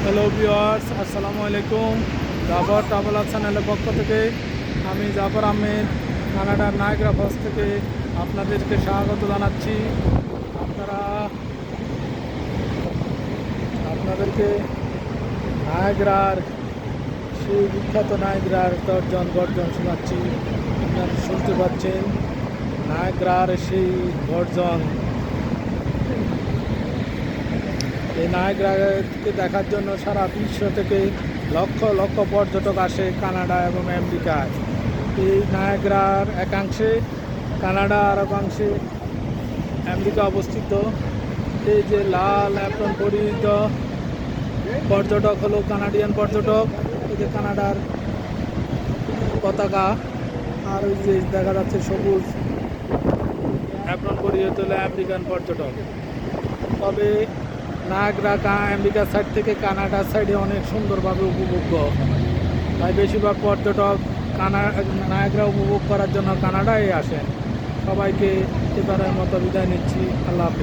Hello viewers, আসসালামু আলাইকুম। Zafar traveller চ্যানেলের পক্ষ থেকে আমি জাফর আহমেদ কানাডার নায়াগ্রা ফলস থেকে আপনাদেরকে স্বাগত জানাচ্ছি। আপনারা আপনাদেরকে নায়াগ্রার সেই বিখ্যাত নায়াগ্রার তর্জন গর্জন শোনাচ্ছি। আপনারা শুনতে পাচ্ছেন নায়াগ্রার সেই গর্জন। এই নায়াগ্রাকে দেখার জন্য সারা বিশ্ব থেকে লক্ষ লক্ষ পর্যটক আসে কানাডা এবং আমেরিকায়। এই নায়াগ্রার একাংশে কানাডা আর একাংশে আমেরিকা অবস্থিত। এই যে লাল অ্যাপ্রন পরিহিত পর্যটক হলো কানাডিয়ান পর্যটক। এই যে কানাডার পতাকা, আর ওই যে দেখা যাচ্ছে সবুজ অ্যাপ্রন পরিহিত হলো আমেরিকান পর্যটক। তবে নায়াগ্রা আমেরিকার সাইড থেকে কানাডার সাইডে অনেক সুন্দরভাবে উপভোগ্য, তাই বেশিরভাগ পর্যটক নায়াগ্রা উপভোগ করার জন্য কানাডায় আসেন। সবাইকে এবারের মতো বিদায় নিচ্ছি। আল্লাহ হাফেজ।